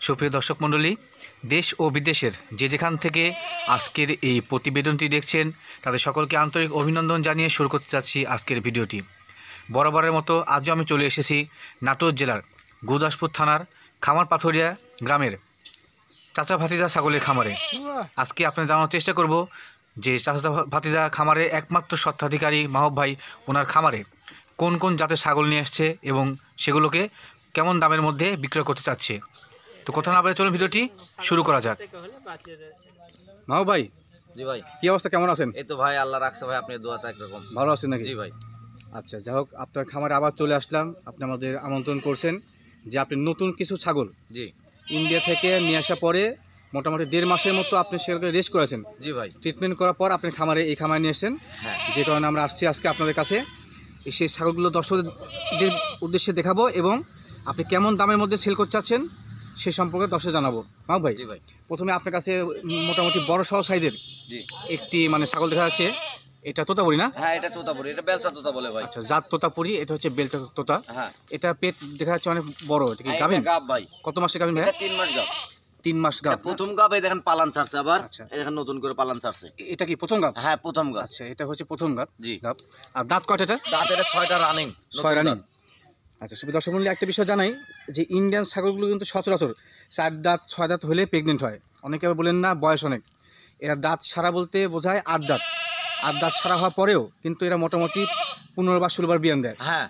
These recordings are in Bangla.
সুপ্রিয় দর্শক মণ্ডলী, দেশ ও বিদেশের যে যেখান থেকে আজকের এই প্রতিবেদনটি দেখছেন তাদের সকলকে আন্তরিক অভিনন্দন জানিয়ে শুরু করতে যাচ্ছি আজকের ভিডিওটি। বরাবরের মতো আজও আমি চলে এসেছি নাটোর জেলার গুরুদাসপুর থানার খামারপাথরিয়া গ্রামের চাচা ভাতিজা ছাগলের খামারে। আজকে আপনাদের জানানোর চেষ্টা করব যে চাচা ভাতিজা খামারে একমাত্র স্বত্বাধিকারী মাহবুব ভাই ওনার খামারে কোন কোন জাতের ছাগল নিয়ে আসছে এবং সেগুলোকে কেমন দামের মধ্যে বিক্রয় করতে চাচ্ছে। তো কথা না বলে চলুন ভিডিওটি শুরু করা যাক। মাহবুব ভাই, জি ভাই, কি অবস্থা, কেমন আছেন? এই তো ভাই আল্লাহ রাখছে ভাই, আপনি দোয়াতে একরকম ভালো আছেন নাকি? জি ভাই। আচ্ছা, যাই হোক, আপনার খামারে আবার চলে আসলাম। আপনি আমাদের আমন্ত্রণ করছেন যে আপনি নতুন কিছু ছাগল জি ইন্ডিয়া থেকে নিয়ে আসার পরে মোটামুটি 1.5 মাসের মতো আপনি সেগুলোকে রেস্ট করেছেন। জি ভাই, ট্রিটমেন্ট করার পর আপনি এই খামারে নিয়ে এসেছেন। হ্যাঁ, যে কারণে আমরা আসছি আজকে আপনাদের কাছে। সেই ছাগলগুলো দর্শকদের উদ্দেশ্যে দেখাবো এবং আপনি কেমন দামের মধ্যে সেল করতে চাচ্ছেন সে সম্পর্কে দর্শক জানাবো। মাহবুব ভাই, জি ভাই, প্রথমে আপনার কাছে মোটামুটি বড় সহ সাইজের জি একটি ছাগল দেখা যাচ্ছে। এটা তোতাপুরি না? হ্যাঁ, এটা তোতাপুরি, এটা বেলচা তোতা বলে ভাই। আচ্ছা, জাত তোতাপুরি, এটা হচ্ছে বেলচা তোতা। হ্যাঁ, এটা পেট দেখা যাচ্ছে অনেক বড়। এটা কি গাভিন? গাব ভাই। কত মাসের গাভিন ভাই? এটা 3 মাস গাব। 3 মাস গাব। প্রথম গাব, এই দেখেন পালান ছাড়ছে আবার। আচ্ছা, এই দেখেন নতুন করে পালান ছাড়ছে। এটা কি প্রথম গাব? হ্যাঁ, প্রথম গাব। আচ্ছা, এটা হচ্ছে প্রথম গাব। জি। গাব। আর দাঁত কয়টা এটা? দাঁত এটা 6টা রানিং। 6 রানিং। আচ্ছা, সুবিধা দর্শক মণ্ডলী, একটা বিষয় জানাই যে ইন্ডিয়ান ছাগলগুলো কিন্তু সচরাচর 4 দাঁত 6 দাঁত হলে প্রেগনেন্ট হয়। অনেকে আবার বলেন না, বয়স অনেক। এরা দাঁত সারা বলতে বোঝায় 8 দাঁত। 8 দাঁত সারা হওয়ার পরেও কিন্তু এরা মোটামুটি 15 বা 16 বার বিয়ান দেয়। হ্যাঁ,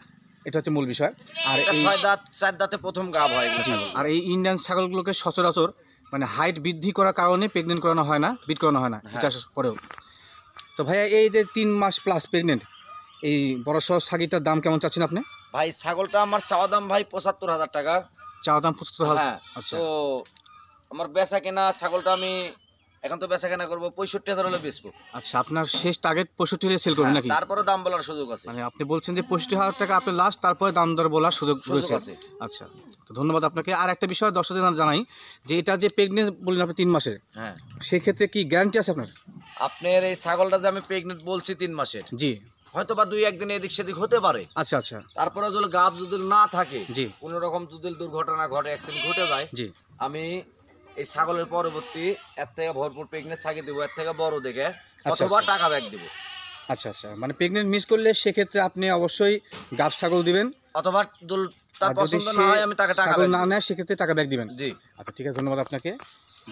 এটা হচ্ছে মূল বিষয়। আর এটা এই 6 দাঁত 4 দাঁতে প্রথম গাব হয় এগুলো ছাগল। আর এই ইন্ডিয়ান ছাগলগুলোকে সচরাচর হাইট বৃদ্ধি করার কারণে প্রেগনেন্ট করানো হয় না, বিট করানো হয় না এটা পরেও। তো ভাইয়া, এই যে 3 মাস প্লাস প্রেগনেন্ট এই বড় সহ ছাগিটার দাম কেমন চাচ্ছেন আপনি? ভাই ছাগলটা আমার চাওয়া দাম ভাই 75,000 টাকা। চাওয়া দাম 75,000? হ্যাঁ। আচ্ছা, তো আমার বেচা কেনা ছাগলটা আমি এখন তো বেচা কেনা করবো 65,000 হলে বেচবো। আচ্ছা, আপনার শেষ টার্গেট 65 হলে সেল করবেন নাকি? তারপরে দাম বলার সুযোগ আছে। আপনি বলছেন যে 65,000 টাকা আপনি লাস্ট, তারপরে দাম দর বলার সুযোগ রয়েছে। আচ্ছা, তো ধন্যবাদ আপনাকে। আর একটা বিষয় দর্শকদের জানাই যে এটা যে প্রেগনেন্ট বললেন আপনি 3 মাসের, হ্যাঁ, সেক্ষেত্রে কি গ্যারান্টি আছে আপনার? আপনার এই ছাগলটা যে আমি প্রেগনেন্ট বলছি 3 মাসের, জি, হয়তো বা 2-1 দিন এদিক সেদিক হতে পারে। আচ্ছা আচ্ছা, তারপরে যদি গাব যদি না থাকে, জি, কোনো রকম যদি দুর্ঘটনা ঘটে, অ্যাক্সিডেন্ট ঘটে যায়, জি, আমি এই ছাগলের পরবর্তী এর থেকে ভরপুর প্রেগনেন্ট ছাগি দেবো, এর থেকে বড় দেখে, অথবা টাকা ব্যাক দেবো। আচ্ছা আচ্ছা, প্রেগনেন্ট মিস করলে সেক্ষেত্রে আপনি অবশ্যই গাব ছাগল দিবেন, অথবা তার পছন্দ না হয় আমি টাকা না নেয় সেক্ষেত্রে টাকা ব্যাক দিবেন। জি। আচ্ছা, ঠিক আছে, ধন্যবাদ আপনাকে।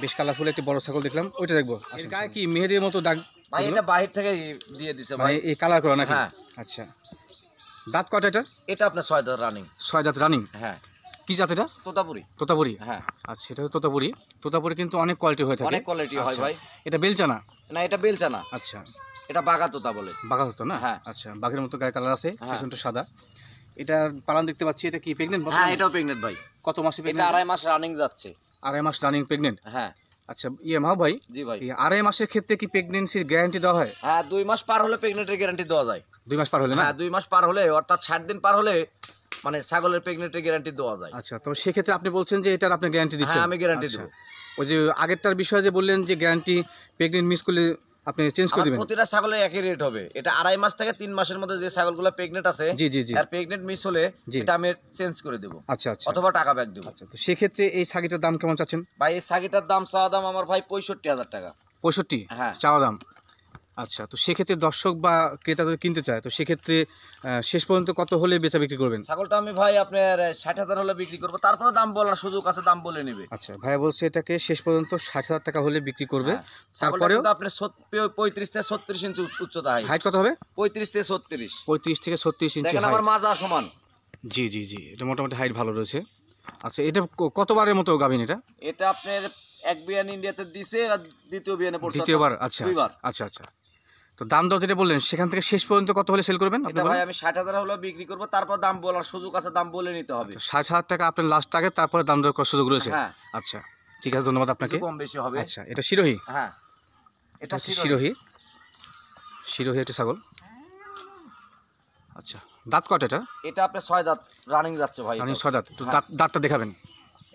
বেশ কালারফুল একটি বড় ছাগল দেখলাম, ওইটা দেখবো। এর গায়ে কি মেহেদির মতো দাগ? ভাই এটা বাহির থেকে দিয়ে দিছে ভাই, এই কালার করা নাকি? হ্যাঁ। আচ্ছা, দাঁত কয়টা এটা? এটা আপনার 6 দাঁত রানিং। 6 দাঁত রানিং। হ্যাঁ। কি জাত এটা? তোতাপুরি। তোতাপুরি? হ্যাঁ। আচ্ছা, এটা তোতাপুরি। তোতাপুরি কিন্তু অনেক কোয়ালিটি হয়ে থাকে। অনেক কোয়ালিটি হয় ভাই। এটা বেলচা না? না, এটা বেলচা না। আচ্ছা, এটা বাঘা তোতা বলে। বাঘা তোতা না? হ্যাঁ। আচ্ছা, বাঘের মতো গায়ে কালার আছে, হ্যাঁ। পিছনটা সাদা। এটা পালান দেখতে পাচ্ছি, এটা কি প্রেগনেন্ট? হ্যাঁ, এটাও প্রেগনেন্ট ভাই। কত মাসে এটা প্রেগনেন্ট? 2.5 মাস রানিং যাচ্ছে। 2.5 মাস রানিং প্রেগনেন্ট? হ্যাঁ। আচ্ছা, মাহবুব ভাই, জি ভাই। এই 2.5 মাসের ক্ষেত্রে কি প্রেগনেন্সির গ্যারান্টি দেওয়া হয়? হ্যাঁ, 2 মাস পার হলে প্রেগনেন্টের গ্যারান্টি দেওয়া যায়। 2 মাস পার হলে না? হ্যাঁ, 2 মাস পার হলে, অর্থাৎ 60 দিন পার হলে ছাগলের প্রেগনেন্টের গ্যারান্টি দেওয়া যায়। আচ্ছা, তো সেক্ষেত্রে আপনি বলছেন যে এটার আপনি গ্যারান্টি দিচ্ছেন? হ্যাঁ, আমি গ্যারান্টি আচ্ছা, দেব। ওই যে আগেরটার বিষয়ে যে বললেন যে গ্যারান্টি প্রেগনেন্ট মিস করলে আপনি চেঞ্জ করে দিবেন? প্রতিটা ছাগলের একই রেট হবে। এটা 2.5 মাস থেকে 3 মাসের মধ্যে যে ছাগলগুলো প্রেগনেন্ট আছে, জি জি জি, আর প্রেগনেন্ট মিস হলে এটা আমি চেঞ্জ করে দেব। আচ্ছা আচ্ছা, অথবা টাকা ব্যাক দেব। আচ্ছা, তো সেক্ষেত্রে এই ছাগিটার দাম কেমন চাচ্ছেন ভাই? এই ছাগিটার দাম চাওয়া দাম আমার ভাই 65,000 টাকা। 65? হ্যাঁ, চাওয়া দাম। আচ্ছা, তো সেক্ষেত্রে দর্শক বা ক্রেতা যদি কিনতে চায়, তো সেক্ষেত্রে শেষ পর্যন্ত কত হলে বেচা বিক্রি করবেন? ছাগলটা আমি ভাই আপনার 60,000 হলে বিক্রি করবো, তারপরে দাম বলার সুযোগ আছে, দাম বলে নেবে। আচ্ছা, ভাইয়া বলছে এটাকে শেষ পর্যন্ত 60,000 টাকা হলে বিক্রি করবে। তারপরেও আপনার 35 থেকে 36 ইঞ্চি উচ্চতা। হাইট কত হবে? 35 থেকে 36। 35 থেকে 36 ইঞ্চি দেখেন আমার মাজা সমান। জি জি জি, এটা মোটামুটি হাইট ভালো রয়েছে। আচ্ছা, এটা কতবারের মতো গাভিন এটা? এটা আপনার এক বিয়ান ইন্ডিয়াতে দিছে, আর দ্বিতীয় বিয়ানে পড়ছে, দ্বিতীয়বার। আচ্ছা আচ্ছা আচ্ছা, তো দাম দর যেটা বললেন সেখান থেকে শেষ পর্যন্ত কত হলে সেল করবেন? এটা ভাই আমি 60,000 হলে বিক্রি করব, তারপর দাম বলার সুযোগ আছে, দাম বলে নিতে হবে। 60,000 টাকা আপনার লাস্ট টার্গেট, তারপরে দাম দর করার সুযোগ রয়েছে? হ্যাঁ। আচ্ছা, ঠিক আছে, ধন্যবাদ আপনাকে। কম বেশি হবে। আচ্ছা, এটা শিরোহী? হ্যাঁ, এটা শিরোহী। শিরোহী একটা ছাগল। আচ্ছা, দাঁত কয়টা এটা? এটা আপনার 6 দাঁত রানিং যাচ্ছে ভাই। রানিং 6 দাঁত। তো দাঁতটা দেখাবেন।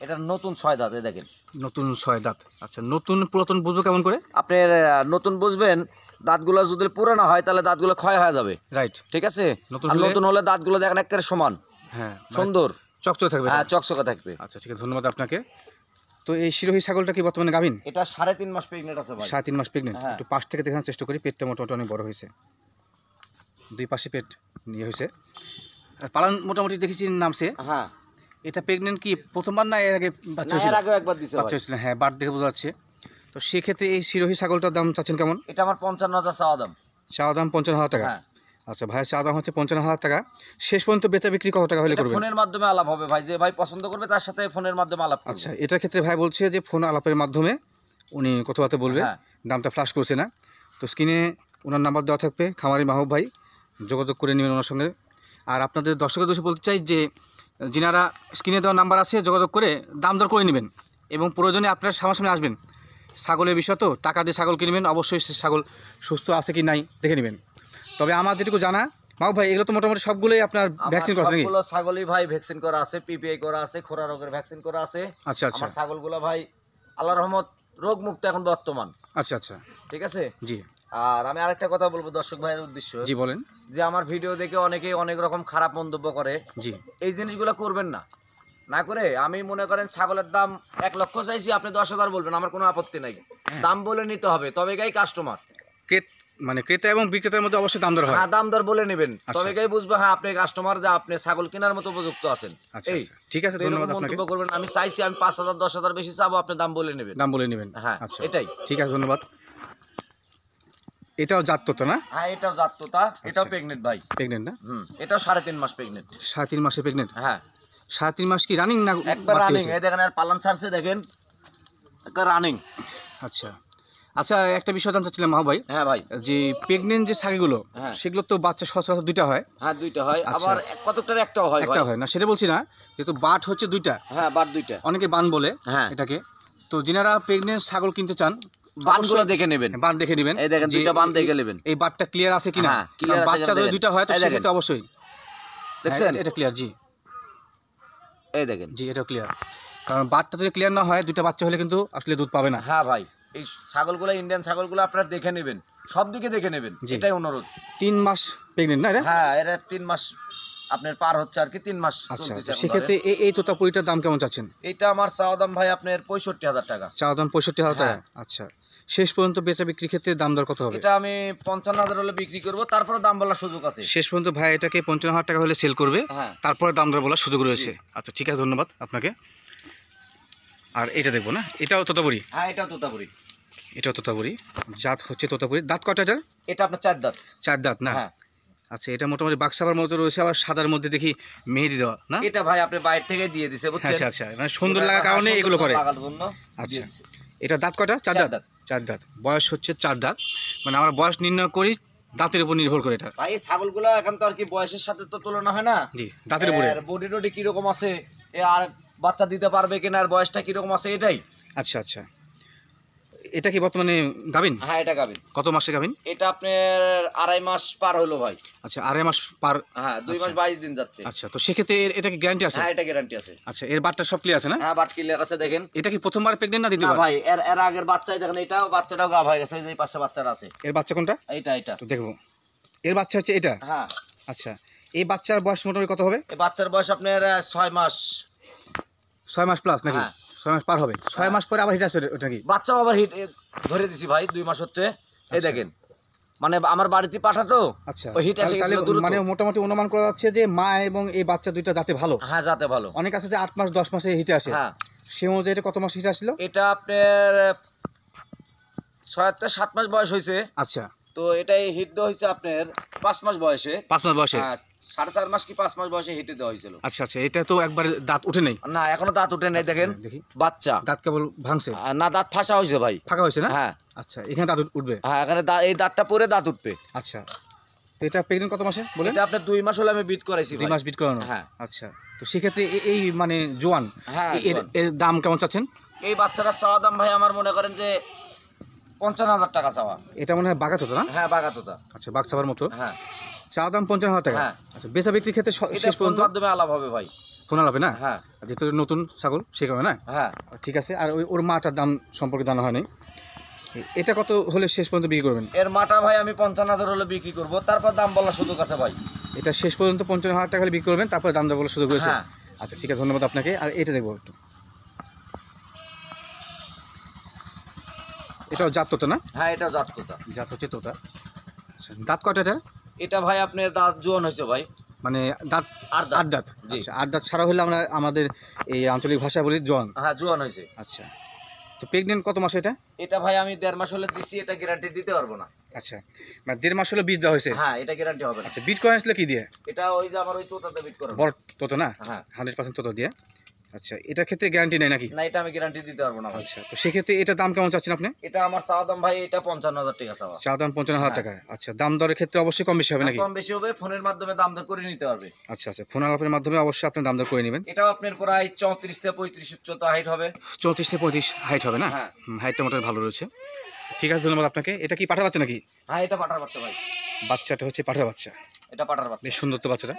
এটা নতুন 6 দাঁত, এই দেখেন নতুন 6 দাঁত। আচ্ছা, নতুন পুরাতন বুঝবো কেমন করে? আপনার নতুন বুঝবেন, দাঁতগুলো যদি পুরানো হয় তাহলে দাঁতগুলো ক্ষয় হয়ে যাবে। রাইট, ঠিক আছে। আর নতুন হলে দাঁতগুলো দেখেন একেবারে সমান, হ্যাঁ, সুন্দর, চকচকে থাকবে। হ্যাঁ, চকচকে থাকবে। আচ্ছা, ঠিক আছে, ধন্যবাদ আপনাকে। তো এই শিরোহী ছাগলটা কি বর্তমানে গাভীন? এটা 3.5 মাস প্রেগনেন্ট আছে ভাই। 3.5 মাস প্রেগনেন্ট। হ্যাঁ। একটু পাশ থেকে দেখানোর চেষ্টা করি, পেটটা মোটামুটি অনেক বড় হয়েছে, দুই পাশে পেট নিয়ে হয়েছে। আর পালন মোটামুটি দেখেছি নামছে। হ্যাঁ, এটা প্রেগনেন্ট কি প্রথমবার না এর আগে বাচ্চা না, হয়েছিল? এর আগেও একবার দিছে বাচ্চা ভাই। হয়েছিল, হ্যাঁ, বাট দেখে বোঝা যাচ্ছে। তো সেক্ষেত্রে এই শিরোহী ছাগলটার দাম চাচ্ছেন কেমন? এটা আমার 55,000 চাওয়া দাম। চাওয়া দাম 55,000 টাকা। হ্যাঁ। আচ্ছা, ভাইয়ের চাওয়া দাম হচ্ছে 55,000 টাকা। শেষ পর্যন্ত বেচা বিক্রি কত টাকা হলে এটা করবেন? ফোনের মাধ্যমে আলাপ হবে ভাই, যে ভাই পছন্দ করবে তার সাথে ফোনের মাধ্যমে আলাপ করবে। আচ্ছা, এটার ক্ষেত্রে ভাই বলছে যে ফোন আলাপের মাধ্যমে উনি কথাবার্তা বলবে, হ্যাঁ। দামটা ফ্লাশ করছে না। তো স্ক্রিনে ওনার নাম্বার দেওয়া থাকবে, খামারি মাহবুব ভাই, যোগাযোগ করে নেবেন ওনার সঙ্গে। আর আপনাদের দর্শকের দোষে বলতে চাই যে যিনারা স্ক্রিনে দেওয়া নাম্বার আছে যোগাযোগ করে দাম দর করে নেবেন, এবং প্রয়োজনে আপনারা সামনাসামনি আসবেন। ছাগলের বিষয় তো, টাকা দিয়ে ছাগল কিনবেন, অবশ্যই সে ছাগল সুস্থ আছে কি নাই দেখে নেবেন। তবে আমার যেটুকু জানা মাহবুব ভাই, এগুলো তো মোটামুটি সবগুলোই আপনার ভ্যাকসিন করা আছে নাকি? সবগুলো ছাগলই ভাই ভ্যাকসিন করা আছে, পিপিআই করা আছে, খোরা রোগের ভ্যাকসিন করা আছে। আচ্ছা আচ্ছা আমার ছাগলগুলো ভাই আল্লাহর রহমত রোগ মুক্ত এখন বর্তমান। আচ্ছা আচ্ছা, ঠিক আছে। জি আর আমি আরেকটা কথা বলবো দর্শক ভাইয়ের উদ্দেশ্য, জি বলেন। যে আমার ভিডিও দেখে অনেকেই অনেক রকম খারাপ মন্তব্য করে, জি এই জিনিসগুলো করবেন না। না করে আমি মনে করেন ছাগলের দাম 1 লক্ষ চাইছি, আপনি 10,000 বলবেন, আমার কোনো আপত্তি নাই। দাম বলে নিতে হবে, তবে গাই কাস্টমার, মানে ক্রেতা এবং বিক্রেতার মধ্যে অবশ্যই দাম দর হয়। হ্যাঁ, দাম দর বলে নেবেন, আচ্ছা, তবে গাই বুঝবে হ্যাঁ আপনি কাস্টমার, যে আপনি ছাগল কেনার মতো উপযুক্ত আছেন। আচ্ছা এই আচ্ছা, ঠিক আছে, তো এরকম ধন্যবাদ আপনাকে। মন্তব্য করবেন না। আমি চাইছি আমি 5,000 10,000 বেশি চাবো, আপনি দাম বলে নেবেন। দাম বলে নেবেন, হ্যাঁ, আচ্ছা এটাই। ঠিক আছে, ধন্যবাদ। এটাও জাততো তো না? হ্যাঁ, এটাও জাততোতা, এটাও প্রেগনেন্ট ভাই। প্রেগনেন্ট না? এটাও 3.5 মাস প্রেগনেন্ট। 3.5 মাসে প্রেগনেন্ট? হ্যাঁ, 3.5 মাস কি রানিং না একবার বাড়তি রানিং। হয়েছে? এই দেখেন আর পালন ছাড়ছে, দেখেন একবার রানিং। আচ্ছা আচ্ছা, একটা বিষয় জানতে চাচ্ছিলাম মাহবুব ভাই, হ্যাঁ ভাই। যে প্রেগনেন্ট যে ছাগলগুলো, হ্যাঁ। সেগুলো তো বাচ্চা সচরাচর দুইটা হয়। হ্যাঁ, দুইটা হয়, আচ্ছা। আবার কতকটার একটাও হয় একটা ভাই। হয় না সেটা বলছি না, যেহেতু বাট হচ্ছে দুইটা, হ্যাঁ, বার দুইটা। অনেকে বান বলে হ্যাঁ, এটাকে। তো যিনারা প্রেগনেন্ট ছাগল কিনতে চান, বানগুলো দেখে নেবেন। বান দেখে নেবেন, এই দেখেন যে দুইটা বান দেখে নেবেন। এই বাটটা ক্লিয়ার আছে কিনা। হ্যাঁ, clear কারণ আছে বাচ্চা কিনা যদি দেখেন। দুইটা হয় তো এই দেখেন। সেক্ষেত্রে অবশ্যই দেখছেন? হ্যাঁ, এটা ক্লিয়ার। জি এই দেখেন। জি, এটা ক্লিয়ার। কারণ বাটটা যদি ক্লিয়ার না হয়, দুইটা বাচ্চা হলে কিন্তু আসলে দুধ পাবে না। হ্যাঁ ভাই, এই ছাগলগুলো ইন্ডিয়ান ছাগলগুলো আপনারা দেখে নেবেন, সব দিকে দেখে নেবেন, জি। এটাই অনুরোধ। 3 মাস প্রেগনেন্ট না এটা? হ্যাঁ, এটা 3 মাস আপনার পার হচ্ছে আর কি, 3 মাস আচ্ছা, চলতেছে এখন সেক্ষেত্রে ধরেন। এই তোতাপুরিটার দাম কেমন চাচ্ছেন? এটা আমার চাওয়া দাম ভাই আপনার 65,000 টাকা। চাওয়া দাম 65,000 টাকা। হ্যাঁ। আচ্ছা, শেষ পর্যন্ত বেচা বিক্রির ক্ষেত্রে দাম দর কত হবে? এটা আমি 55,000 হলে বিক্রি করব, তারপরে দাম বলার সুযোগ আছে। শেষ পর্যন্ত ভাই এটাকে 55,000 টাকা হলে সেল করবে, হ্যাঁ। তারপরে দাম দর বলার সুযোগ রয়েছে। আচ্ছা ঠিক আছে, ধন্যবাদ আপনাকে। আর এটা দেখবো না, এটাও তোতাপুরি? হ্যাঁ, এটাও তোতাপুরি। এটাও তোতাপুরি, জাত হচ্ছে তোতাপুরি। দাঁত কয়টা এটার? এটা আপনার 4 দাঁত। 4 দাঁত না? হ্যাঁ। আচ্ছা, এটা মোটামুটি বাক্সাবার মতো রয়েছে, আবার সাদার মধ্যে দেখি মেহেদি দেওয়া না? এটা ভাই আপনি বাইরে থেকে দিয়ে দিছে, বুঝছেন? আচ্ছা আচ্ছা, মানে সুন্দর লাগার কারণে এগুলো করে। লাগার জন্য আচ্ছা, দিয়ে দিছে। এটা দাঁত কয়টা? 4 4 দাঁত। দাঁত। 4 দাঁত, বয়স হচ্ছে 4 দাঁত। মানে আমরা বয়স নির্ণয় করি দাঁতের উপর নির্ভর করে এটা। ভাই এই ছাগলগুলো এখন তো আর কি বয়সের সাথে তো তুলনা হয় না। জি, দাঁতের উপরে। আর বডি টডি কিরকম আছে, আর বাচ্চা দিতে পারবে কিনা, আর বয়সটা কিরকম আছে, এটাই। আচ্ছা আচ্ছা, এটা কি বর্তমানে গাভিন? হ্যাঁ, এটা গাবিন। কত মাসে গাভিন? এটা আপনার 2.5 মাস পার হলো ভাই। আচ্ছা, 2.5 মাস পার। হ্যাঁ, 2 মাস 22 দিন যাচ্ছে। আচ্ছা, তো সেক্ষেত্রে এটা কি গ্যারান্টি আছে? হ্যাঁ, এটা গ্যারান্টি আছে। আচ্ছা, এর বাটটা সব ক্লিয়ার আছে না? হ্যাঁ, বাট ক্লিয়ার আছে, দেখেন। এটা কি প্রথমবার প্রেগনেন্ট না না দ্বিতীয়বার? ভাই, এর আগের বাচ্চাই দেখেন, এটাও বাচ্চাটাও গাভ হয়ে গেছে, ওই যে এই পাশে বাচ্চাটা আছে। এর বাচ্চা কোনটা? এটা তো দেখবো। এর বাচ্চা হচ্ছে এটা? হ্যাঁ। আচ্ছা, এই বাচ্চার বয়স মোটামুটি কত হবে? এই বাচ্চার বয়স আপনার 6 মাস। 6 মাস প্লাস নাকি? হ্যাঁ। 6 মাস পার হবে। 6 মাস পরে আবার হিট আসবে ওটা কি? বাচ্চাও আবার হিট ধরে দিছি ভাই, 2 মাস হচ্ছে। এই আচ্ছা। দেখেন, মানে আমার বাড়িতে পাঠাতো, আচ্ছা, ওই হিট এসে তাহলে গেছিল দ্রুত। মানে মোটামুটি অনুমান করা যাচ্ছে যে মা এবং এই বাচ্চা দুইটা যাতে ভালো। হ্যাঁ, যাতে ভালো। অনেক আছে যে 8 মাস 10 মাসে হিটে আসে। হ্যাঁ, সে অনুযায়ী এটা কত মাস হিটে আসলো? এটা আপনার 7 মাস বয়স হয়েছে। আচ্ছা, তো এটাই হিট দেওয়া হয়েছে আপনার 5 মাস বয়সে। 5 মাস বয়সে? হ্যাঁ, 4.5 মাস কি 5 মাস বয়সে হিটে দেওয়া হয়েছিল। আচ্ছা আচ্ছা, এটা তো একবার দাঁত উঠে নেই? না, এখনো দাঁত উঠে নাই, দেখেন দেখি। বাচ্চা। দাঁত কেবল ভাঙছে? না, দাঁত ফাঁসা হয়েছে ভাই। ফাঁকা হয়েছে না? হ্যাঁ। আচ্ছা, এখানে দাঁত উঠবে? হ্যাঁ, এখানে এই দাঁতটা পরে দাঁত উঠবে। আচ্ছা, তো এটা প্রেগনেন্ট কত মাসে বলেন? এটা আপনার 2 মাস হলে আমি বিট করাইছি 2 ভাই। মাস বিট করানো? হ্যাঁ। আচ্ছা, তো সেক্ষেত্রে এই মানে জোয়ান, হ্যাঁ, জোয়ান। এর দাম কেমন চাচ্ছেন? এই বাচ্চাটার চাওয়া দাম ভাই আমার মনে করেন যে 55,000 টাকা চাওয়া। এটা মনে হয় বাগাত হতো না? হ্যাঁ, বাগাতোতা। আচ্ছা, বাক্সাবার মতো। হ্যাঁ, চা দাম 55,000 টাকা। হ্যাঁ। আচ্ছা, বেচা বিক্রির ক্ষেত্রে এটা শেষ ফোন পর্যন্ত মাধ্যমে আলাপ হবে ভাই। ফোন আলাপে না? হ্যাঁ। যেহেতু নতুন ছাগল সে কারণে না? হ্যাঁ, ঠিক আছে। আর ওর মাটার দাম সম্পর্কে জানা হয়নি, এটা কত হলে শেষ পর্যন্ত বিক্রি করবেন? এর মাটা ভাই আমি 55,000 হলে বিক্রি করব, তারপর দাম বলার সুযোগ আছে ভাই। এটা শেষ পর্যন্ত 55,000 টাকা হলে বিক্রি করবেন, তারপরে দাম দর বলার সুযোগ রয়েছে? হ্যাঁ। আচ্ছা ঠিক আছে, ধন্যবাদ আপনাকে। আর এটা দেখবো একটু। এটাও জাত তোতা না? হ্যাঁ এটা জাত তোতা। জাত হচ্ছে তোতা। আচ্ছা, দাঁত কয়টা এটা? এটা ভাই আপনার দাঁত জোয়ান হয়েছে ভাই, মানে দাঁত আর দাঁত। আট দাঁত। জি। আচ্ছা, আট দাঁত ছাড়া হলে আমরা আমাদের এই আঞ্চলিক ভাষায় বলি জন। হ্যাঁ জোয়ান হয়েছে। আচ্ছা, তো প্রেগনেন্ট কত মাসে এটা? এটা ভাই আমি 1.5 মাস হলে দিচ্ছি, এটা গ্যারান্টি দিতে পারবো না। আচ্ছা, মানে 1.5 মাস হলো বীজ দেওয়া হয়েছে। হ্যাঁ এটা গ্যারান্টি হবে না। আচ্ছা, বিট করে আসলে কি দিয়ে? এটা ওই যে আমার ওই তোতাতে বিট করে। বড় তোতা না? হ্যাঁ 100% তোতা দিয়ে। আচ্ছা, এটার ক্ষেত্রে গ্যারান্টি নেই নাকি? না, এটা আমি গ্যারান্টি দিতে পারবো না ভাই। আচ্ছা, তো সেক্ষেত্রে এটার দাম কেমন চাচ্ছেন আপনি? এটা আমার চাওয়া দাম ভাই, এটা 55,000 টাকা চাওয়া। চা দাম 55,000 টাকা। আচ্ছা, দাম দরের ক্ষেত্রে অবশ্যই কম বেশি হবে নাকি? কম বেশি হবে, ফোনের মাধ্যমে দাম দর করে নিতে পারবে। আচ্ছা আচ্ছা, ফোন আলাপের মাধ্যমে অবশ্যই আপনি দাম দর করে নেবেন। এটাও আপনার প্রায় 34 থেকে 35 উচ্চতা হাইট হবে। 34 থেকে 35 হাইট হবে না? হ্যাঁ। হাইটটা মোটামুটি ভালো রয়েছে। ঠিক আছে, ধন্যবাদ আপনাকে। এটা কি পাঠা বাচ্চা নাকি? হ্যাঁ এটা পাঠার বাচ্চা ভাই, বাচ্চাটা হচ্ছে পাঠা বাচ্চা। এটা পাঠার বাচ্চা। বেশ সুন্দর তো বাচ্চাটা।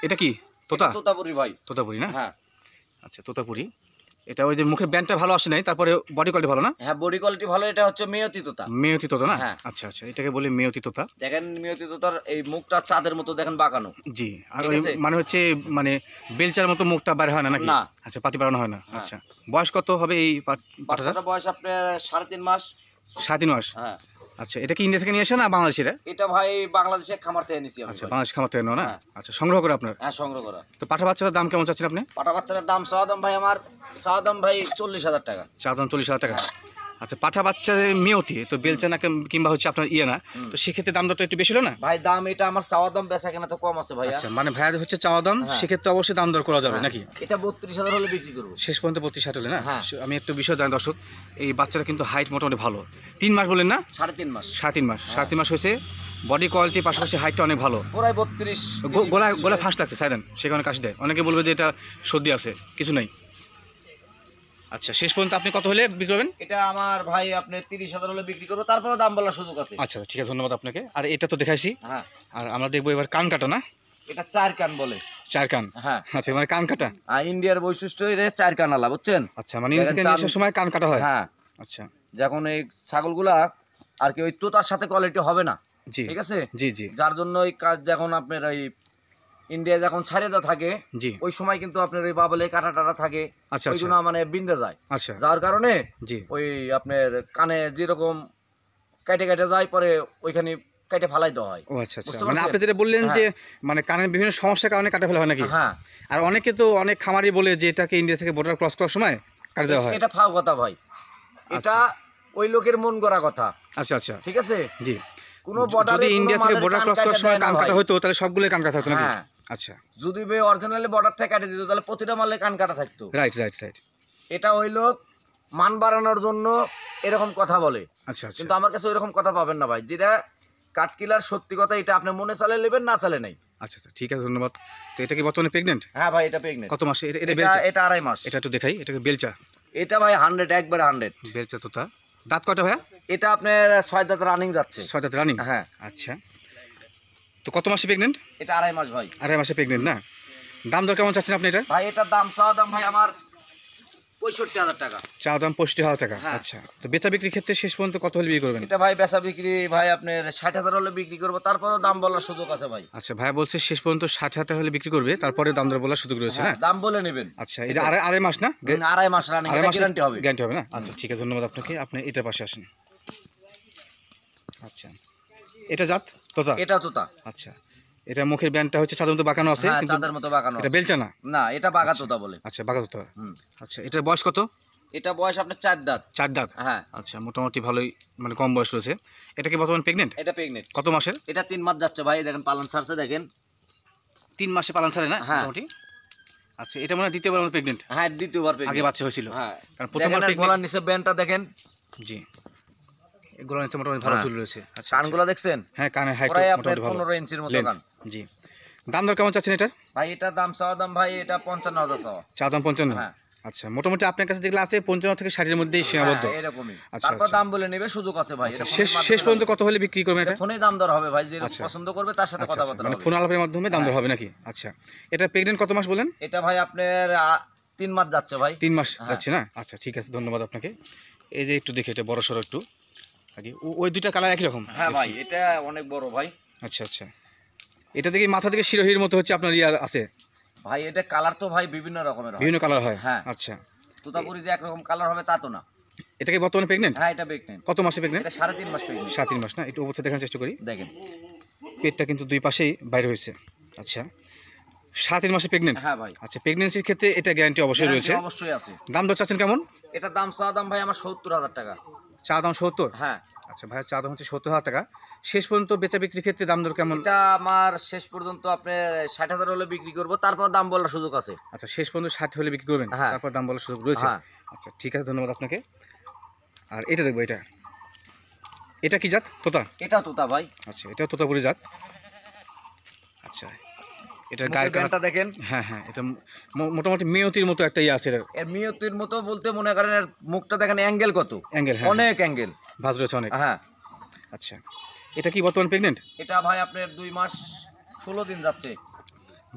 এটা কি তোতা? এটা তোতাপুরি ভাই। তোতাপুরি না? হ্যাঁ আচ্ছা, তোতাপুরি। এটা ওই যে মুখের ব্যান্ডটা ভালো আসে নাই, তারপরে বডি কোয়ালিটি ভালো না? হ্যাঁ বডি কোয়ালিটি ভালো। এটা হচ্ছে মেয়তি তোতা। মেয়তি তোতা না? হ্যাঁ। আচ্ছা আচ্ছা, এটাকে বলে মেয়তি তোতা। দেখেন মেয়তি তোতার এই মুখটা চাঁদের মতো দেখেন বাঁকানো। জি, আর ঠিক ওই আছে। মানে হচ্ছে মানে বেলচার মতো মুখটা বাইরে হয় না নাকি? না। আচ্ছা, পাটি বাড়ানো হয় না। হ্যাঁ। আচ্ছা, বয়স কত হবে এই পাঠাটার? বাচ্চাটার বয়স আপনার 3.5 মাস। 3.5 মাস। হ্যাঁ আচ্ছা, এটা কি ইন্ডিয়া থেকে নিয়ে আসে না বাংলাদেশের? এটা ভাই বাংলাদেশে খামার থেকে নিছি আমি আচ্ছা, ভাই। বাংলাদেশ খামার থেকে নেওয়া না? হ্যাঁ। আচ্ছা, সংগ্রহ করে আপনার। হ্যাঁ সংগ্রহ করা। তো পাঠা বাচ্চাটার দাম কেমন চাচ্ছেন আপনি? পাঠা বাচ্চাটার দাম চাওয়া দাম ভাই, আমার চাওয়া দাম ভাই 40,000 টাকা। চা দাম 40,000 টাকা। আচ্ছা, পাঠা বাচ্চা মেয়তি তো বেলচা না কিংবা হচ্ছে আপনার ইয়ে না, তো সেক্ষেত্রে দাম দরটা একটু বেশি হলো না? ভাই দাম এটা আমার চাওয়া দাম, বেচা কেনা তো কম আছে ভাইয়া। আচ্ছা, মানে ভাইয়া হচ্ছে চাওয়া দাম, হ্যাঁ। সেক্ষেত্রে অবশ্যই দাম দর করা যাবে নাকি? এটা 32,000 হলে বিক্রি করবো। শেষ পর্যন্ত 32,000 হলে না? হ্যাঁ। আমি একটু বিষয় জানি দর্শক, এই বাচ্চাটা কিন্তু হাইট মোটামুটি ভালো। 3 মাস বলেন না? 3.5 মাস। 3.5 মাস। 3.5 মাস হয়েছে, বডি কোয়ালিটির পাশাপাশি হাইটটা অনেক ভালো। পুরাই 32। গলায় ফাঁস লাগছে সাইডেন, সেখানে কাশি দেয়। অনেকে বলবে যে এটা সর্দি আছে, কিছু নাই। আচ্ছা, শেষ পর্যন্ত আপনি কত হলে বিক্রি করবেন? এটা আমার ভাই আপনি 30,000 হলে বিক্রি করবো, তারপরে দাম বলার সুযোগ আছে। আচ্ছা ঠিক আছে, ধন্যবাদ আপনাকে। আর এটা তো দেখাইছি, হ্যাঁ আর আমরা দেখবো এবার কান কাটা না? এটা 4 কান বলে। 4 কান। হ্যাঁ আচ্ছা, মানে কান কাটা। আর ইন্ডিয়ার বৈশিষ্ট্য এটা 4 কান আলা, বুঝছেন? আচ্ছা, মানে ইন্ডিয়া থেকে নিয়ে আসার সময় কান কাটা হয়? হ্যাঁ। আচ্ছা যখন এই ছাগলগুলা আর কি ওই তোতার সাথে কোয়ালিটি হবে না, জি ঠিক আছে? জি জি যার জন্য ওই কাজ যখন আপনার ওই ইন্ডিয়া যখন ছাড়িয়ে দেওয়া থাকে জি। ওই সময় কিন্তু আপনার ওই বাবলে কাটা টাটা থাকে, আচ্ছা, ওইগুলো মানে বিন্দে যায়। আচ্ছা যার কারণে জি। ওই আপনার কানে যেরকম কেটে কেটে যায়, পরে ওইখানে কেটে ফালাই দেওয়া হয়। ও আচ্ছা আচ্ছা, বুঝতে মানে পারছেন? আপনি যেটা বললেন হ্যাঁ। যে মানে কানের বিভিন্ন সমস্যার কারণে কাটা ফেলা হয় নাকি? হ্যাঁ আর অনেকে তো অনেক খামারি বলে যে এটাকে ইন্ডিয়া থেকে বর্ডার ক্রস করার সময় কাটা দেওয়া হয়। এটা ফাও কথা ভাই, এটা ওই লোকের মন গড়া কথা, আচ্ছা আচ্ছা ঠিক আছে? জি। কোনো বর্ডারে যদি ইন্ডিয়া থেকে বর্ডার ক্রস করার সময় কান কাটা হয়, হতো, তাহলে সবগুলো কান কাটা থাকতো নাকি? হ্যাঁ। আচ্ছা, যদি বে অরিজিনালি বর্ডার থেকে কাটে দিত তাহলে প্রতিটা মালে কান কাটা থাকতো। Right right right. এটা ওই লোক মান বাড়ানোর জন্য এরকম কথা বলে, আচ্ছা আচ্ছা কিন্তু আমার কাছে ওইরকম কথা পাবেন না ভাই। যেটা কাঠকিলার সত্যি কথা, এটা আপনি মনে চালে নেবেন, না চালে নাই। আচ্ছা আচ্ছা, ঠিক আছে, ধন্যবাদ। তো এটা কি বর্তমানে প্রেগনেন্ট? হ্যাঁ ভাই এটা প্রেগনেন্ট। কত মাসে? এটা এটা বেলচা? এটা 2.5 মাস। এটা একটু দেখাই, এটাকে বেলচা। এটা ভাই 100, একবারে 100। বেলচা তোতা। দাঁত কয়টা ভাইয়া? এটা আপনার 6 দাঁত রানিং যাচ্ছে। 6 দাঁত রানিং। হ্যাঁ আচ্ছা, তো কত মাসে প্রেগনেন্ট? এটা 2.5 মাস ভাই। 2.5 মাসে প্রেগনেন্ট না? দাম দর কেমন চাচ্ছেন আপনি এটা? ভাই এটার দাম চাওয়া দাম ভাই আমার 65,000 টাকা। চা দাম 65,000 টাকা। হ্যাঁ। আচ্ছা, তো বেচা বিক্রির ক্ষেত্রে শেষ পর্যন্ত কত হলে বিক্রি করবেন? এটা ভাই বেচা বিক্রি ভাই আপনার 60,000 হলে বিক্রি করবো, তারপরেও দাম বলার সুযোগ আছে ভাই। আচ্ছা, ভাই বলছে শেষ পর্যন্ত 60,000 হলে বিক্রি করবে, তারপরে দাম দর বলার সুযোগ রয়েছে না? হ্যাঁ, দাম বলে নেবেন। আচ্ছা, এটা আড়াই মাস না? 2.5 মাস রানিং, আড়াই এটা মাস গ্যারান্টি হবে। গ্যারান্টি হবে না? আচ্ছা ঠিক আছে, ধন্যবাদ আপনাকে। আপনি এটার পাশে আসেন। আচ্ছা, এটা জাত তোতা? এটা তোতা। আচ্ছা, এটা মুখের ব্যান্ডটা হচ্ছে সাধারণত বাঁকানো আছে, হ্যাঁ কিন্তু চাঁদের মতো বাঁকানো এটা আছে। বেলচা না? না এটা বাঁকা তোতা বলে। আচ্ছা, বাঁকা তোতা। হুম। আচ্ছা, এটার বয়স কত? এটা বয়স আপনার 4 দাঁত। 4 দাঁত। হ্যাঁ আচ্ছা, মোটামুটি ভালোই মানে কম বয়স রয়েছে। এটা কি বর্তমানে প্রেগনেন্ট? এটা প্রেগনেন্ট। কত মাসের? এটা 3 মাস যাচ্ছে ভাই, দেখেন পালন ছাড়ছে দেখেন। 3 মাসে পালন ছাড়ে না হ্যাঁ। মোটামুটি? আচ্ছা, এটা মনে হয় দ্বিতীয়বার মতো প্রেগনেন্ট। হ্যাঁ দ্বিতীয়বার আগে প্রেগনেন্ট। বাচ্চা হয়েছিল। হ্যাঁ কারণ দেখেন প্রথমবার আর প্রেগনেন্ট। গলার নিচে ব্যান্ডটা দেখেন, জি, এগুলো নিচে মোটামুটি ভালো হ্যাঁ। চুল রয়েছে। আচ্ছা, কানগুলো দেখছেন? হ্যাঁ, কানের হাইট প্রায় আপনার মোটামুটি ভালো। 15 ইঞ্চির মতো কান। জি। দাম দর কেমন চাচ্ছেন এটার? ভাই এটা দাম চাওয়া দাম ভাই এটা 55,000 চাওয়া। চা দাম 55? হ্যাঁ। আচ্ছা, মোটামুটি আপনার কাছে যেগুলো আছে 55 থেকে 60 এর মধ্যেই সীমাবদ্ধ। হ্যাঁ, এরকমই। আচ্ছা, তারপর আচ্ছা। দাম বলে নেবে, সুযোগ আছে ভাই। এটা শেষ শেষ পর্যন্ত কত হলে বিক্রি করবেন এটা? ফোনে দাম দর হবে ভাই, যে আচ্ছা। পছন্দ করবে তার সাথে আচ্ছা, কথাবার্তা মানে হবে। ফোন আলাপের মাধ্যমে দাম দর হবে নাকি? আচ্ছা, এটা প্রেগনেন্ট কত মাস বলেন? এটা ভাই আপনার 3 মাস যাচ্ছে ভাই। 3 মাস হ্যাঁ। যাচ্ছে না? আচ্ছা ঠিক আছে, ধন্যবাদ আপনাকে। এই যে একটু দেখে এটা বড় সড়ো একটু আগে, ওই দুইটা কালার একই রকম? হ্যাঁ ভাই দেখছি। এটা অনেক বড় ভাই। আচ্ছা আচ্ছা, এটা দেখি মাথা থেকে শিরোহির মতো হচ্ছে আপনার ইয়ার আছে, ভাই এটা কালার তো ভাই বিভিন্ন রকমের হয়। বিভিন্ন কালার হয়। হ্যাঁ। আচ্ছা, তোতাপুরি যে একরকম কালার হবে তা তো না। এটা কি বর্তমানে প্রেগনেন্ট? হ্যাঁ এটা প্রেগনেন্ট। কত মাসে প্রেগনেন্ট? এটা 3.5 মাস প্রেগনেন্ট। 7 মাস না? একটু অবস্থা দেখার চেষ্টা করি। দেখেন পেটটা কিন্তু দুই পাশেই বাইরে হয়েছে। আচ্ছা 7 মাসে প্রেগনেন্ট। হ্যাঁ ভাই। আচ্ছা প্রেগনেন্সির ক্ষেত্রে এটা গ্যারান্টি অবশ্যই রয়েছে। Guarantee অবশ্যই আছে। দাম দর চাচ্ছেন কেমন? এটা চা দাম ভাই আমার 70,000 টাকা। চা দাম 70? হ্যাঁ আচ্ছা ভাইয়া চা দাম হচ্ছে 70,000 টাকা। শেষ পর্যন্ত বেচা বিক্রির ক্ষেত্রে দাম দর কেমন? এটা আমার শেষ পর্যন্ত আপনার 60,000 হলে বিক্রি করব, তারপর দাম বলার সুযোগ আছে। আচ্ছা শেষ পর্যন্ত 60 হলে বিক্রি করবেন, হ্যাঁ। তারপর দাম বলার সুযোগ রয়েছে। হ্যাঁ। আচ্ছা ঠিক আছে, ধন্যবাদ আপনাকে। আর এটা দেখবো, এটা কি জাত? তোতা? এটাও তোতা ভাই। আচ্ছা এটাও তোতাপুরি জাত। আচ্ছা এটা মুখের গায়ের ব্যান্ডটা দেখেন। হ্যাঁ হ্যাঁ, এটা মোটামুটি মেয়তির মতো একটা ইয়ে আছে এর। এর মিয়তির মতো বলতে মনে করেন এর মুখটা দেখেন অ্যাঙ্গেল কত, অ্যাঙ্গেল, হ্যাঁ অনেক অ্যাঙ্গেল, ভাঁজ রয়েছে অনেক। হ্যাঁ। আচ্ছা এটা কি বর্তমান প্রেগনেন্ট? এটা ভাই আপনার 2 মাস 16 দিন যাচ্ছে।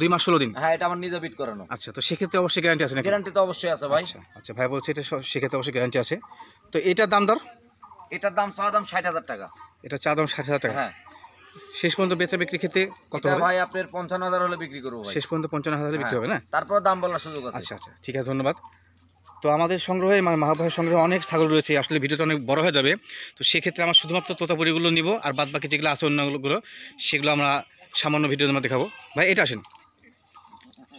2 মাস 16 দিন? হ্যাঁ এটা আমার নিজে বিট করানো। আচ্ছা তো সেক্ষেত্রে অবশ্যই গ্যারান্টি আছে নাকি? গ্যারান্টি তো অবশ্যই আছে ভাই। আচ্ছা আচ্ছা ভাই বলছে এটা সেক্ষেত্রে অবশ্যই গ্যারান্টি আছে। তো এটার দাম দর? এটার দাম চা দাম 60,000 টাকা। এটা চা দাম 60,000 টাকা। হ্যাঁ শেষ পর্যন্ত বেচা বিক্রির ক্ষেত্রে কত এটা হবে? ভাই আপনার 55,000 হলে বিক্রি করব ভাই। শেষ পর্যন্ত 55,000 হলে বিক্রি হবে না? তারপর দাম বলার সুযোগ আছে। আচ্ছা আচ্ছা ঠিক আছে, ধন্যবাদ। তো আমাদের সংগ্রহে মাহবুবের সংগ্রহে অনেক ছাগল রয়েছে, আসলে ভিডিওটা অনেক বড় হয়ে যাবে। তো সেক্ষেত্রে আমরা শুধুমাত্র তোতাপুরিগুলো নিব, আর বাদ বাকি যেগুলো আছে অন্যগুলো সেগুলো আমরা সামান্য ভিডিওর মধ্যে দেখাবো। ভাই এটা আসেন,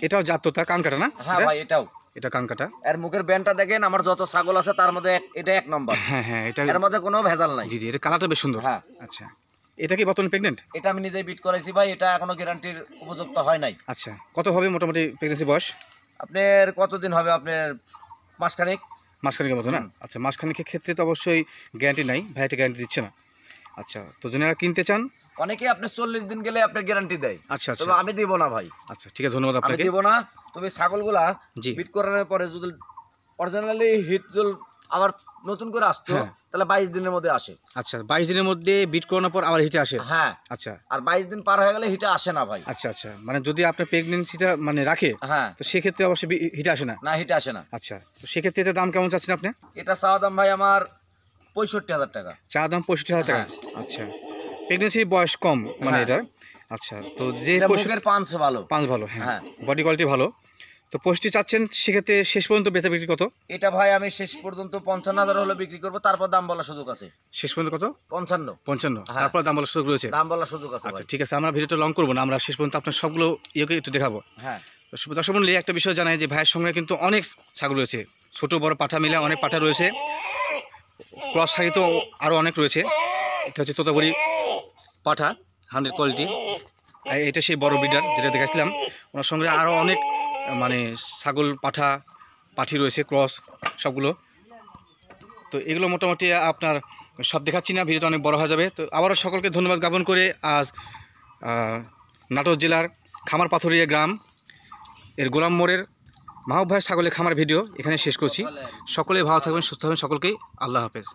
এটাও জাত তোতা, কান কাটা না? হ্যাঁ ভাই এটাও। এটা কান কাটা। এর মুখের ব্যান্ডটা দেখেন, আমার যত ছাগল আছে তার মধ্যে এটা 1 নম্বর। হ্যাঁ হ্যাঁ এটা এর মধ্যে কোনো ভেজাল নাই। জি জি, এটা কালারটা বেশ সুন্দর। হ্যাঁ। আচ্ছা এটা কি বর্তমানে প্রেগনেন্ট? এটা আমি নিজেই বিট করাইছি ভাই, এটা এখনো গ্যারান্টির উপযুক্ত হয় নাই। আচ্ছা কত হবে মোটামুটি প্রেগনেন্সি বয়স? আপনার কতদিন হবে? আপনার মাসখানেক। মাসখানেকের মতো না? আচ্ছা মাসখানেকের ক্ষেত্রে তো অবশ্যই গ্যারান্টি নাই, ভাই এটা গ্যারান্টি দিচ্ছে না। আচ্ছা তো যারা কিনতে চান, অনেকে আপনি 40 দিন গেলে আপনার গ্যারান্টি দেয়। আচ্ছা আচ্ছা তবে আমি দিব না ভাই। আচ্ছা ঠিক আছে, ধন্যবাদ আমি আপনাকে। দিব না। তবে ছাগলগুলা জি। বিট করানোর পরে যদি অরিজিনালি হিট জল আবার নতুন করে আসতো, হ্যাঁ। তাহলে 22 দিনের মধ্যে আসে। আচ্ছা 22 দিনের মধ্যে বিট করানোর পর আবার হিটে আসে? হ্যাঁ। আচ্ছা আর 22 দিন পার হয়ে গেলে হিটে আসে না ভাই। আচ্ছা আচ্ছা, মানে যদি আপনার প্রেগনেন্সিটা মানে রাখে, হ্যাঁ। তো সেক্ষেত্রে অবশ্যই হিটে আসে না? না হিটে আসে না। আচ্ছা তো সেক্ষেত্রে এটার দাম কেমন চাচ্ছেন আপনি? এটা চাওয়া দাম ভাই আমার 65,000 টাকা। চা দাম 65,000 টাকা। আচ্ছা প্রেগনেন্সির বয়স কম মানে হ্যাঁ। এটার। আচ্ছা তো যে এটা মুখের পাঁচ ভালো। পাঁচ ভালো, হ্যাঁ হ্যাঁ। বডি কোয়ালিটি ভালো। তো পোস্টটি চাচ্ছেন, সেক্ষেত্রে শেষ পর্যন্ত বেচা বিক্রি কত? এটা ভাই আমি শেষ পর্যন্ত 55,000 হলে বিক্রি করব, তারপর দাম বলার সুযোগ আছে। শেষ পর্যন্ত কত? 55। 55? হ্যাঁ। তারপর দাম বলার সুযোগ রয়েছে? দাম বলার সুযোগ আছে আচ্ছা ভাই। ঠিক আছে, আমরা ভিডিওটা লং করবো না, আমরা শেষ পর্যন্ত আপনার সবগুলো ইয়েকে একটু দেখাবো। হ্যাঁ। দর্শক মণ্ডলী, একটা বিষয় জানাই যে ভাইয়ের সঙ্গে কিন্তু অনেক ছাগল রয়েছে, ছোট বড় পাঠা মিলে অনেক পাঠা রয়েছে, ক্রস ছাগি তো আরও অনেক রয়েছে। এটা হচ্ছে তোতাপুরি পাঠা 100 কোয়ালিটি। এটা সেই বড় বিডার যেটা দেখাচ্ছিলাম, ওনার সঙ্গে আরও অনেক মানে ছাগল পাঠা পাঠি রয়েছে, ক্রস সবগুলো। তো এগুলো মোটামুটি আপনার সব দেখাচ্ছি না, ভিডিওটা অনেক বড় হয়ে যাবে। তো আবারও সকলকে ধন্যবাদ জ্ঞাপন করে আজ নাটোর জেলার খামারপাথরিয়া গ্রাম এর গোলাম মোড়ের মাহবুব ভাইয়ের ছাগলের খামার ভিডিও এখানে শেষ করছি। সকলে ভালো থাকবেন, সুস্থ থাকবেন, সকলকেই আল্লাহ হাফেজ।